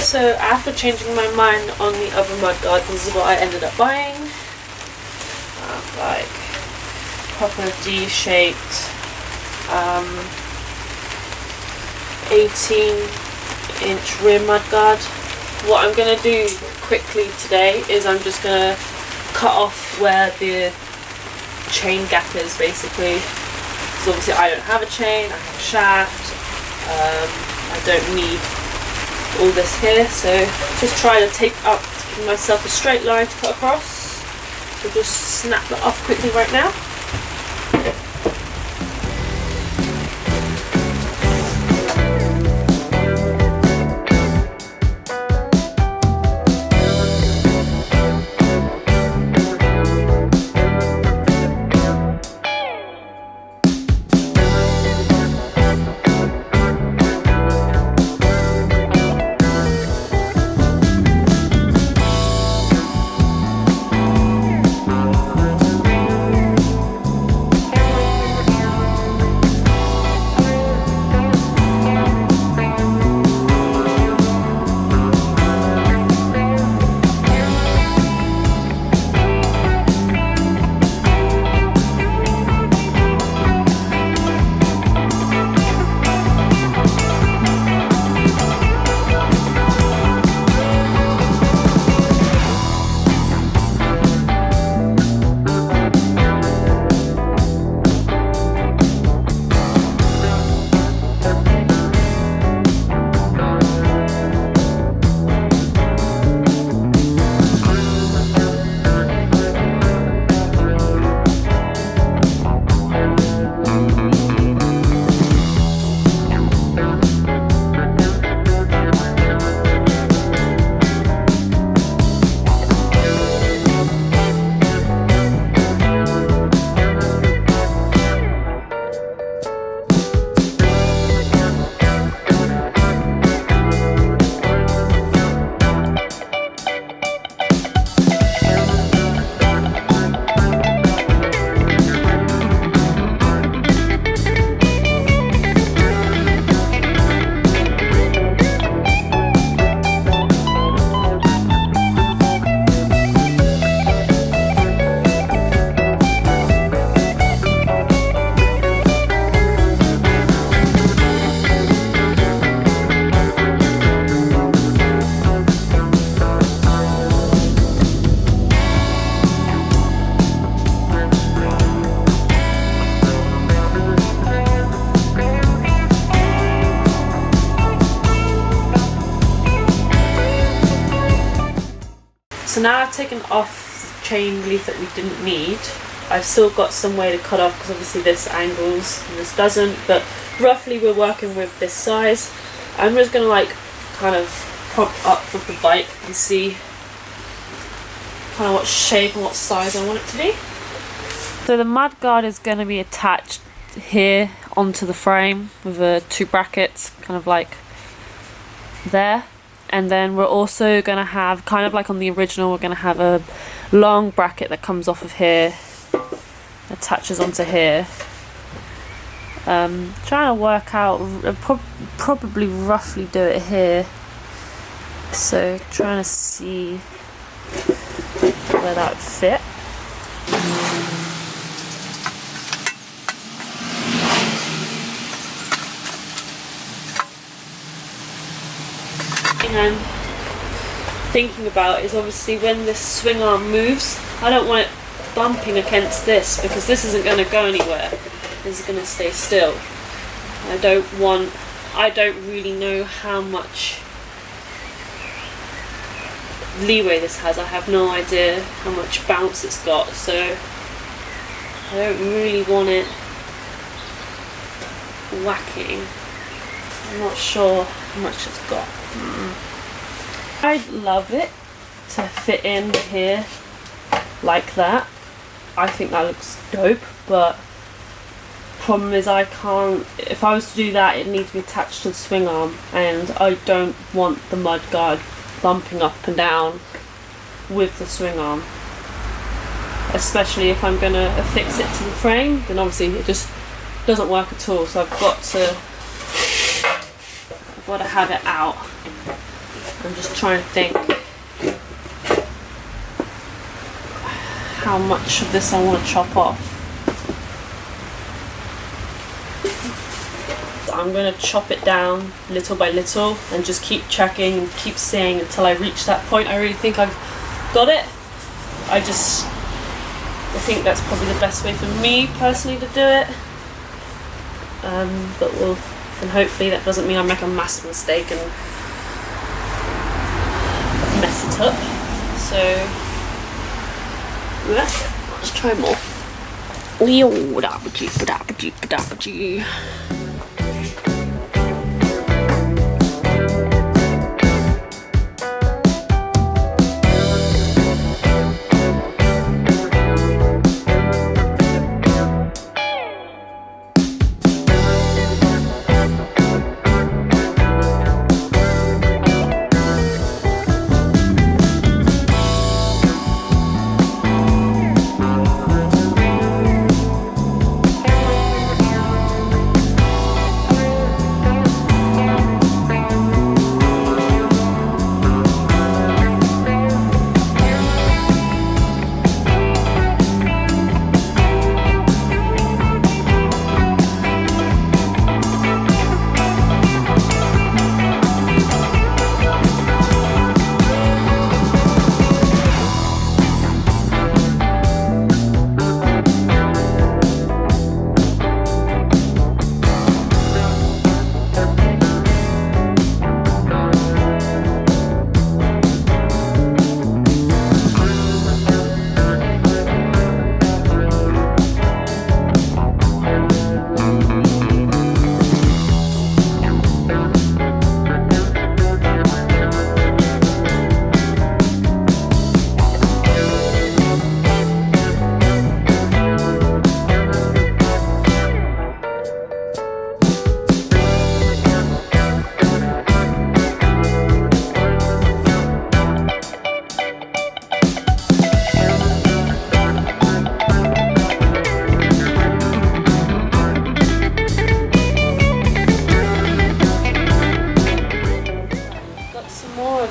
So after changing my mind on the other mudguard, this is what I ended up buying. Like proper D-shaped 18-inch rear mudguard. What I'm going to do quickly today is I'm just going to cut off where the chain gap is, basically. Because obviously I don't have a chain, I have a shaft, I don't need all this here, so just try to take up to give myself a straight line to cut across. So just snap that off quickly right now. So now I've taken off the chain leaf that we didn't need. I've still got some way to cut off because obviously this angles and this doesn't, but roughly we're working with this size. I'm just going to like kind of prop up with the bike and see kind of what shape and what size I want it to be. So the mudguard is going to be attached here onto the frame with two brackets kind of like there. And then we're also going to have, kind of like on the original, we're going to have a long bracket that comes off of here, attaches onto here. Trying to work out, probably roughly do it here. So trying to see where that would fit. I'm thinking about is obviously when this swing arm moves, I don't want it bumping against this because this isn't going to go anywhere. This is going to stay still. I don't really know how much leeway this has. I have no idea how much bounce it's got, so I don't really want it whacking. I'm not sure how much it's got. I'd love it to fit in here like that. I think that looks dope, but problem is I can't, if I was to do that it needs to be attached to the swing arm and I don't want the mudguard bumping up and down with the swing arm. Especially if I'm going to affix it to the frame, then obviously it just doesn't work at all, so I've got to have it out. I'm just trying to think how much of this I want to chop off. I'm going to chop it down little by little and just keep checking and keep seeing until I reach that point. I really think I've got it. I think that's probably the best way for me personally to do it. But and hopefully that doesn't mean I make a massive mistake and mess it up. So let's try more.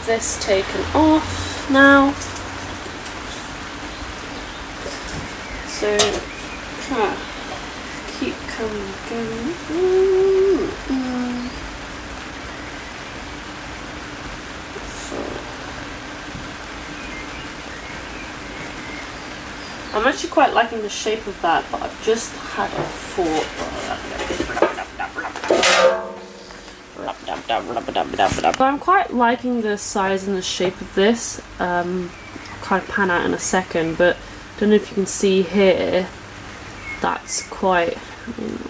This taken off now, so keep going. So I'm actually quite liking the shape of that, but I've just had a thought. So I'm quite liking the size and the shape of this. I'll kind of pan out in a second, but I don't know if you can see here, that's quite,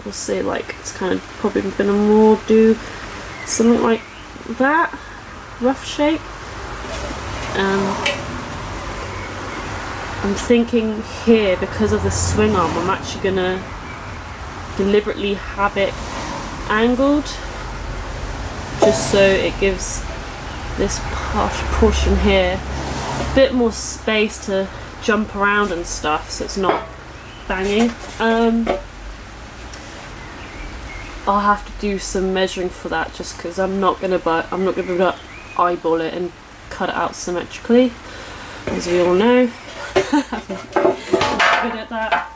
we'll say like it's kind of probably gonna more do something like that, rough shape. I'm thinking here, because of the swing arm, I'm actually gonna deliberately have it angled, just so it gives this portion here a bit more space to jump around and stuff, so it's not banging. I'll have to do some measuring for that, just because I'm not gonna be able to eyeball it and cut it out symmetrically, as we all know. I'm not good at that.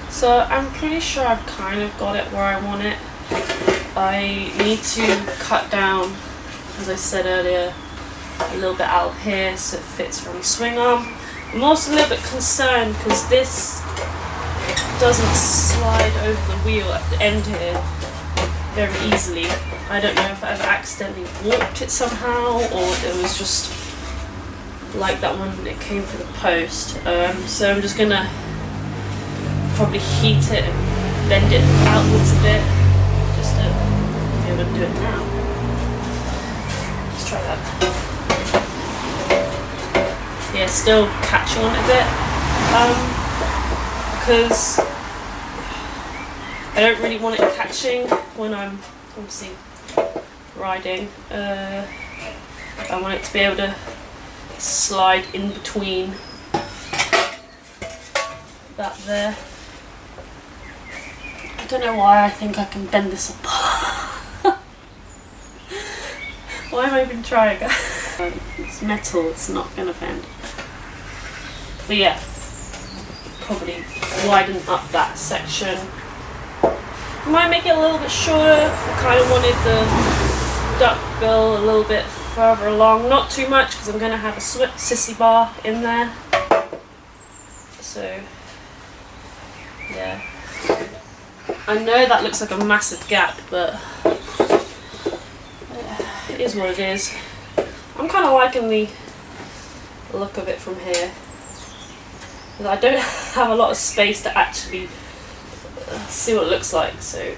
So I'm pretty sure I've kind of got it where I want it. I need to cut down, as I said earlier, a little bit out here so it fits around the swing arm. I'm also a little bit concerned because this doesn't slide over the wheel at the end here very easily. I don't know if I ever accidentally warped it somehow, or it was just like that when it came through the post. So I'm just gonna probably heat it and bend it outwards a bit, just to be able to do it now. Let's try that. Yeah, still catching on a bit, because I don't really want it catching when I'm obviously riding. I want it to be able to slide in between that there. I don't know why I think I can bend this up. Why am I even trying? It's metal, it's not going to bend. But yeah, probably widen up that section. I might make it a little bit shorter. I kind of wanted the duck bill a little bit further along. Not too much because I'm going to have a sissy bar in there. So, yeah. I know that looks like a massive gap, but it is what it is. I'm kind of liking the look of it from here. I don't have a lot of space to actually see what it looks like, so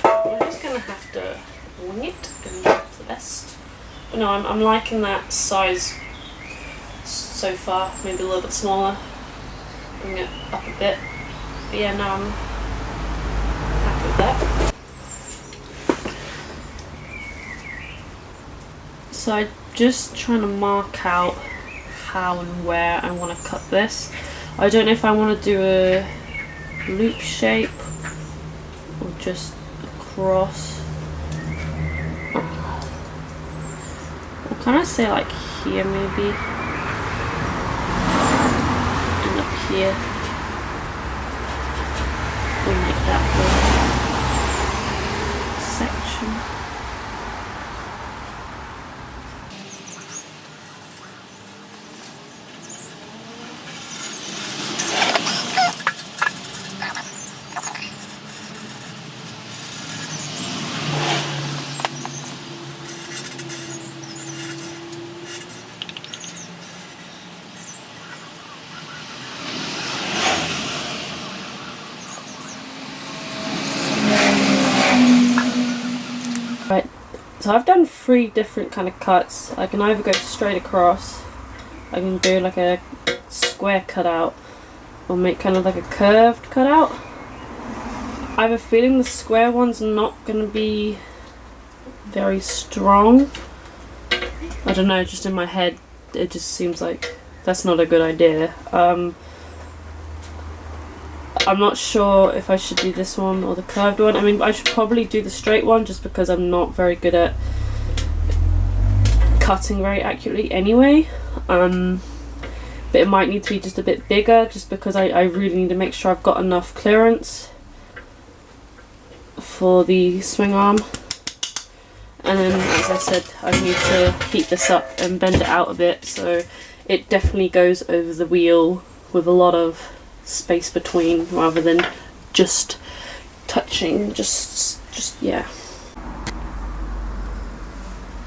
I'm just going to have to wing it and hope for the best. But no, I'm liking that size so far, maybe a little bit smaller, bring it up a bit. But yeah, no, I'm happy with that. So I'm just trying to mark out how and where I want to cut this. I don't know if I want to do a loop shape or just across. Or can I say like here maybe? And up here. We'll make that the section. Right, so I've done 3 different kind of cuts. I can either go straight across, I can do like a square cutout, or make kind of like a curved cutout. I have a feeling the square one's not going to be very strong. I don't know, just in my head it just seems like that's not a good idea. I'm not sure if I should do this one or the curved one. I mean, I should probably do the straight one just because I'm not very good at cutting very accurately anyway. But it might need to be just a bit bigger just because I really need to make sure I've got enough clearance for the swing arm. And then, as I said, I need to heat this up and bend it out a bit so it definitely goes over the wheel with a lot of space between rather than just touching, just yeah.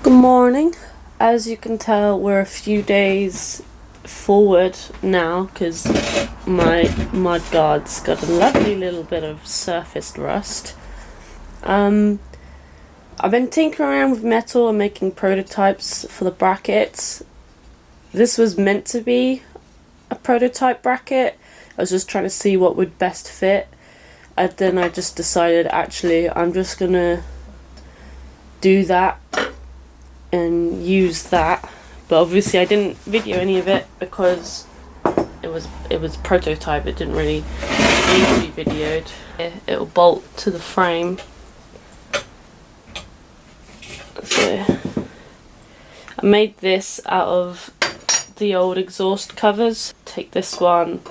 Good morning. As you can tell, we're a few days forward now because my mudguard's got a lovely little bit of surfaced rust. I've been tinkering around with metal and making prototypes for the brackets. This was meant to be a prototype bracket. I was just trying to see what would best fit, and then I just decided actually I'm just gonna do that and use that. But obviously I didn't video any of it because it was prototype. It didn't really need to be videoed. It'll bolt to the frame. So I made this out of the old exhaust covers. Take this one,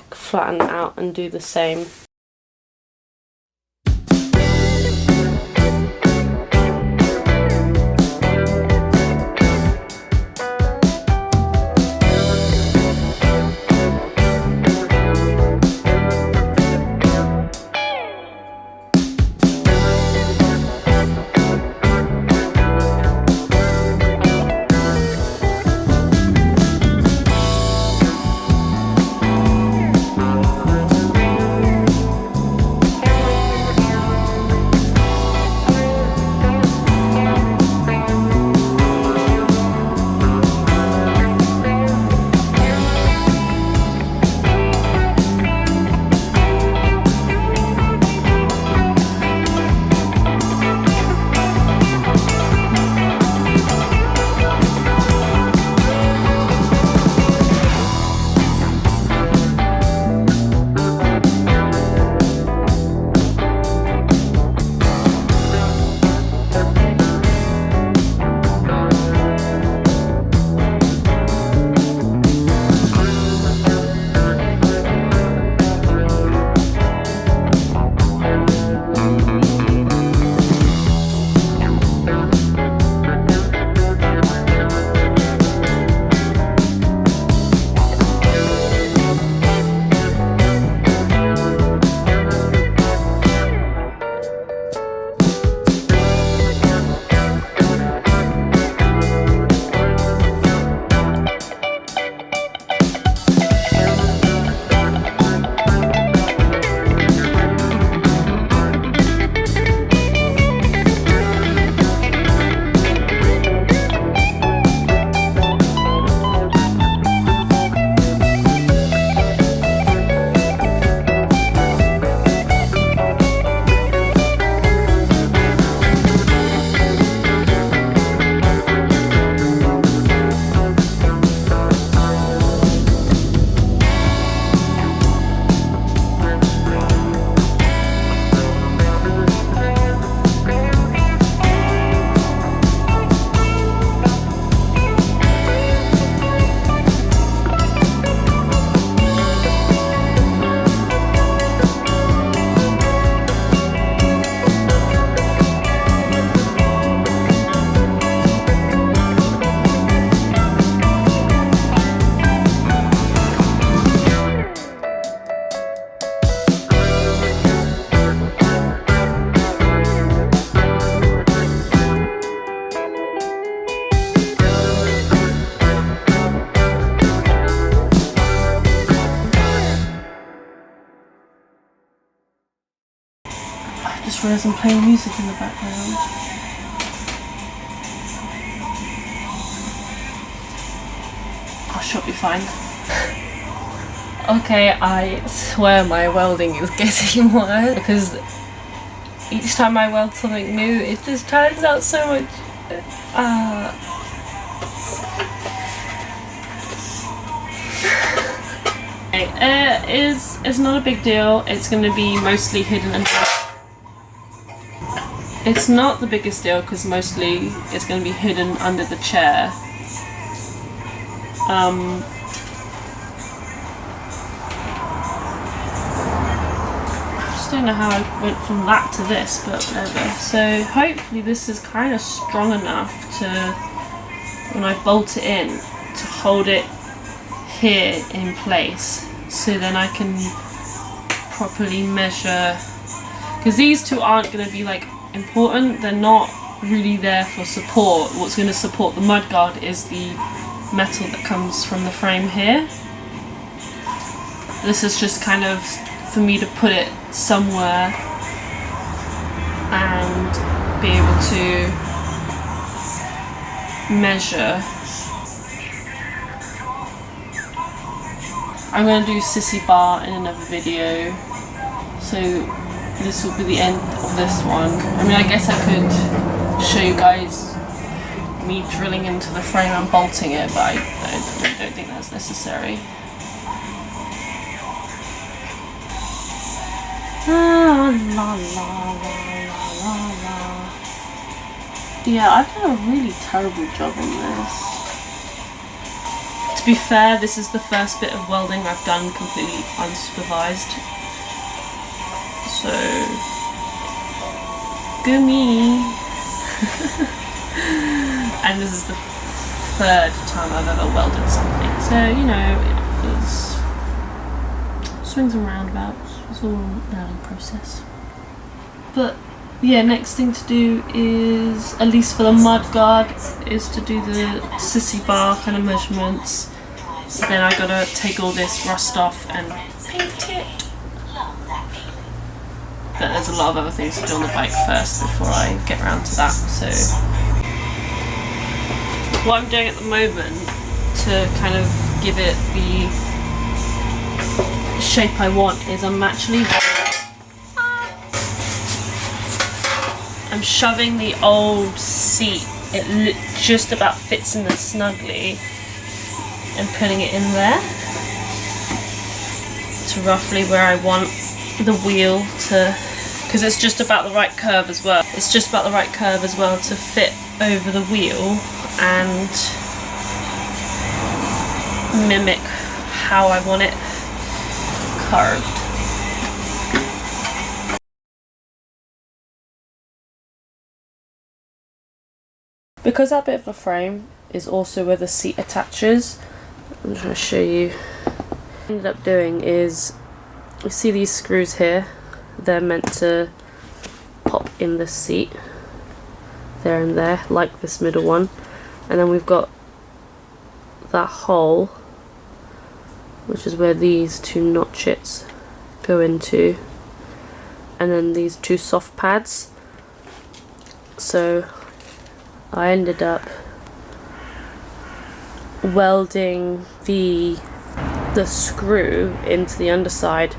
flatten it out and do the same. Just realised I'm playing music in the background. I should be fine. Okay, I swear my welding is getting worse because each time I weld something new, it just turns out so much. It's not a big deal. It's going to be mostly hidden under. It's not the biggest deal because mostly it's going to be hidden under the chair. I just don't know how I went from that to this, but whatever. So hopefully this is kind of strong enough to, when I bolt it in, to hold it here in place, so then I can properly measure, because these two aren't going to be like important, they're not really there for support. What's going to support the mudguard is the metal that comes from the frame here. This is just kind of for me to put it somewhere and be able to measure. I'm going to do sissy bar in another video, so this will be the end of this one. I mean, I guess I could show you guys me drilling into the frame and bolting it, but I don't think that's necessary. Yeah, I've done a really terrible job on this. To be fair, this is the first bit of welding I've done completely unsupervised. So, go me! And this is the third time I've ever welded something. So, you know, there's swings and roundabouts. It's all a learning process. But yeah, next thing to do is, at least for the mudguard, is to do the sissy bar kind of measurements. So then I gotta take all this rust off and paint it. But there's a lot of other things to do on the bike first before I get around to that. So what I'm doing at the moment to kind of give it the shape I want is I'm shoving the old seat. It just about fits in there snugly, and putting it in there to roughly where I want the wheel to, because it's just about the right curve as well. It's just about the right curve as well to fit over the wheel and mimic how I want it carved. Because that bit of the frame is also where the seat attaches, I'm just going to show you. What I ended up doing is, you see these screws here, they're meant to pop in the seat, there and there, like this middle one, and then we've got that hole, which is where these two notches go into, and then these two soft pads. So I ended up welding the screw into the underside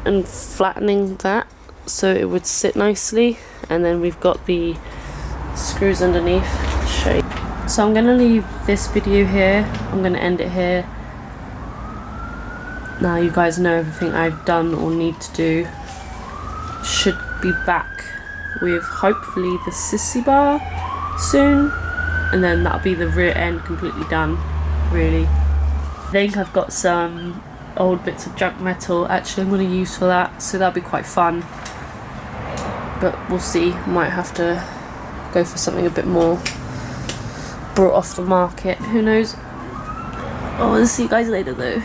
and flattening that so it would sit nicely, and then we've got the screws underneath. I'll show you. So I'm going to leave this video here, I'm going to end it here. Now you guys know everything I've done or need to do. Should be back with hopefully the sissy bar soon, and then that'll be the rear end completely done, really. I think I've got some old bits of junk metal actually I'm going to use for that, so that'll be quite fun, but we'll see. Might have to go for something a bit more brought off the market, who knows. Oh, I'll see you guys later though.